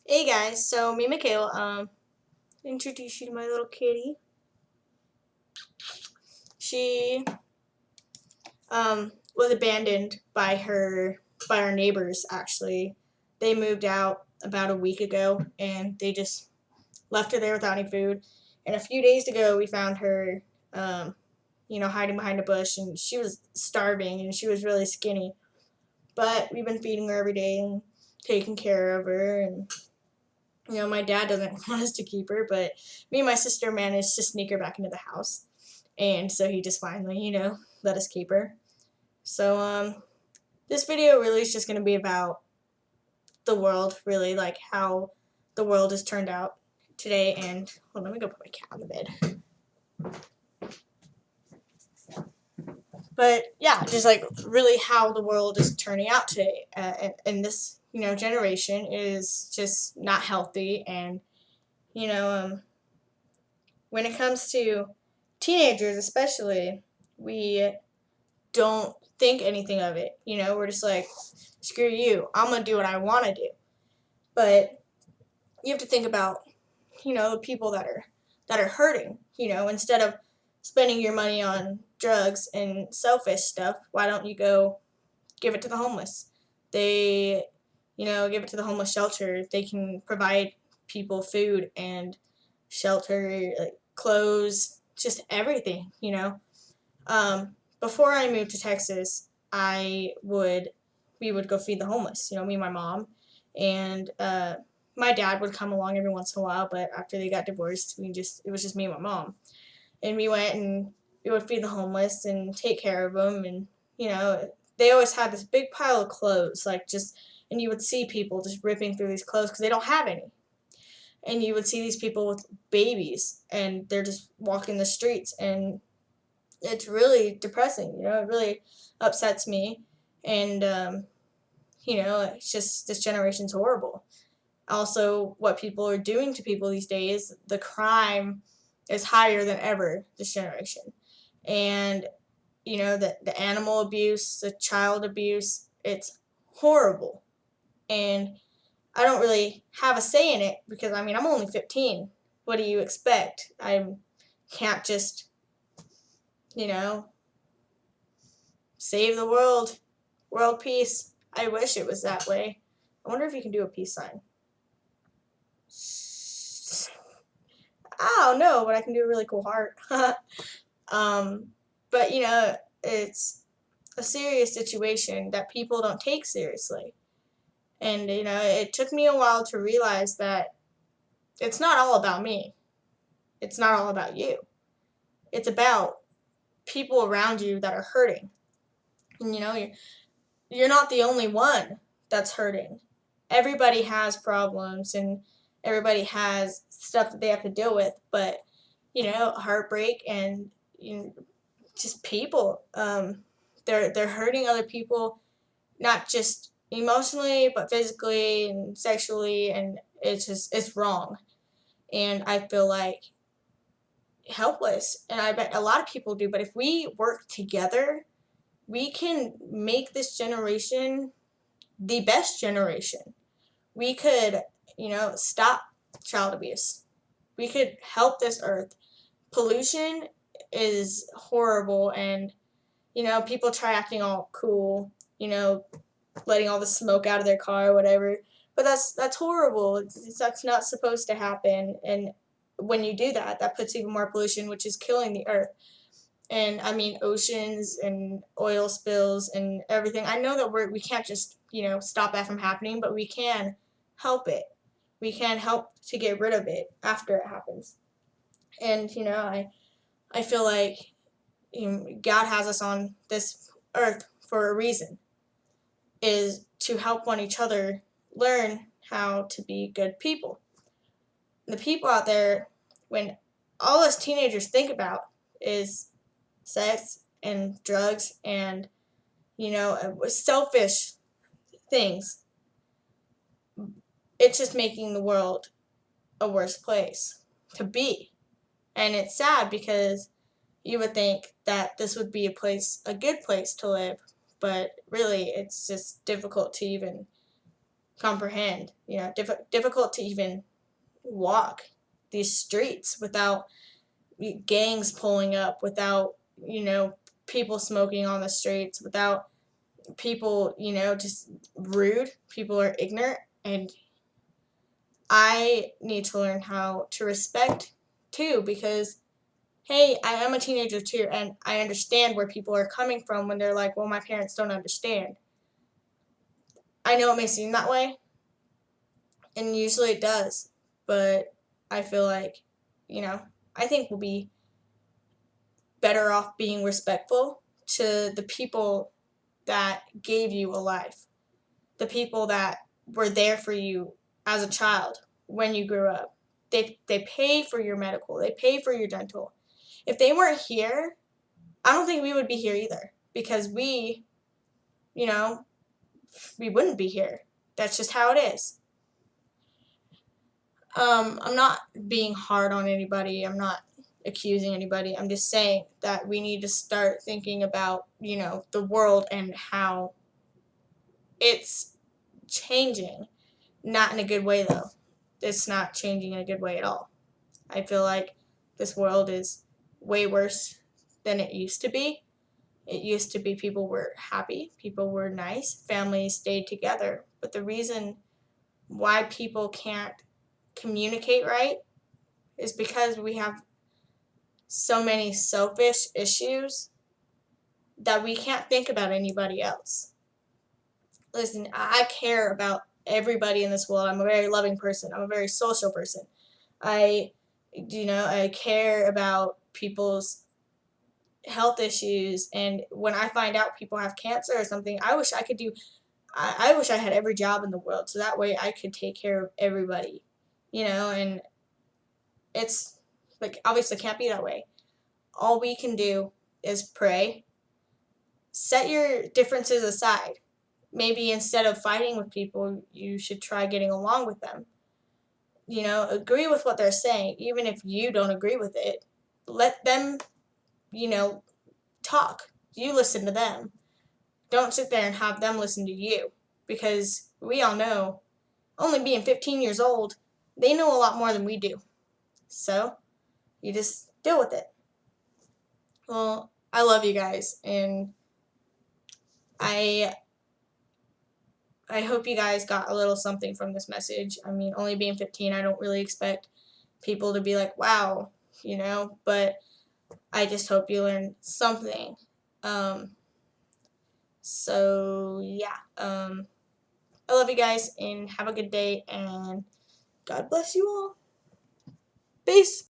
Hey guys, so me and Mikhail, introduce you to my little kitty. She, was abandoned by our neighbors actually. They moved out about a week ago and they just left her there without any food. And a few days ago we found her, hiding behind a bush and she was starving and she was really skinny. But we've been feeding her every day and taking care of her and my dad doesn't want us to keep her, but me and my sister managed to sneak her back into the house. And so he just finally, let us keep her. So, this video really is just going to be about the world, really, like how the world has turned out today. And hold on, let me go put my cat on the bed. But yeah, just like really how the world is turning out today. And this, generation is just not healthy. And, you know, um, when it comes to teenagers especially, we don't think anything of it. We're just like, screw you, I'm gonna do what I want to do. But you have to think about, the people that are hurting. Instead of spending your money on drugs and selfish stuff, why don't you go give it to the homeless? They, give it to the homeless shelter. They can provide people food and shelter, like clothes, just everything. Before I moved to Texas, we would go feed the homeless. Me and my mom, and my dad would come along every once in a while. But after they got divorced, it was just me and my mom, and we went and we would feed the homeless and take care of them. And they always had this big pile of clothes, and you would see people just ripping through these clothes because they don't have any. And you would see these people with babies, and they're just walking the streets, and it's really depressing. It really upsets me, and it's just this generation's horrible. Also, what people are doing to people these days, the crime is higher than ever this generation, and the animal abuse, the child abuse, it's horrible, and I don't really have a say in it because I'm only 15. What do you expect? I can't just you know save the world peace. I wish it was that way. I wonder if you can do a peace sign. I don't know, but I can do a really cool heart. um, but it's a serious situation that people don't take seriously. And it took me a while to realize that it's not all about me. It's not all about you. It's about people around you that are hurting. And you're not the only one that's hurting. Everybody has problems and everybody has stuff that they have to deal with, but heartbreak and just people, they're hurting other people, not just emotionally but physically and sexually, and it's wrong. And I feel like helpless, and I bet a lot of people do, but if we work together, we can make this generation the best generation. We could, stop child abuse. We could help this earth. Pollution is horrible, and people try acting all cool, letting all the smoke out of their car or whatever. But that's horrible. That's not supposed to happen. And when you do that, that puts even more pollution, which is killing the earth. And oceans and oil spills and everything. I know that we can't just stop that from happening, but we can help it. We can help to get rid of it after it happens. And I feel like God has us on this earth for a reason, is to help one each other learn how to be good people. The people out there, when all us teenagers think about is sex and drugs and selfish things, it's just making the world a worse place to be. And it's sad because you would think that this would be a good place to live, but really it's just difficult to even comprehend. Difficult to even walk these streets without gangs pulling up, without people smoking on the streets, without people just rude. People are ignorant, and I need to learn how to respect too, because hey, I am a teenager too, and I understand where people are coming from when they're like, well, my parents don't understand. I know it may seem that way, and usually it does, but I feel like, I think we'll be better off being respectful to the people that gave you a life, the people that were there for you as a child when you grew up. They pay for your medical, they pay for your dental. If they weren't here, I don't think we would be here either, because you know, we wouldn't be here. That's just how it is. I'm not being hard on anybody. I'm not accusing anybody. I'm just saying that we need to start thinking about, the world and how it's changing. Not in a good way, though. It's not changing in a good way at all. I feel like this world is way worse than it used to be. It used to be people were happy, people were nice, families stayed together. But the reason why people can't communicate right is because we have so many selfish issues that we can't think about anybody else. Listen, I care about everybody in this world. I'm a very loving person. I'm a very social person. I, I care about people's health issues, and when I find out people have cancer or something, I wish I could do. I wish I had every job in the world, so that way I could take care of everybody, and it's like obviously can't be that way. All we can do is pray. Set your differences aside. Maybe instead of fighting with people, you should try getting along with them. Agree with what they're saying, even if you don't agree with it. Let them, you know, talk. You listen to them. Don't sit there and have them listen to you, because we all know, only being 15 years old, they know a lot more than we do. So, you just deal with it. Well, I love you guys, and I I hope you guys got a little something from this message. I mean, only being 15, I don't really expect people to be like, wow, but I just hope you learned something. Um, so, yeah. I love you guys, and have a good day, and God bless you all. Peace.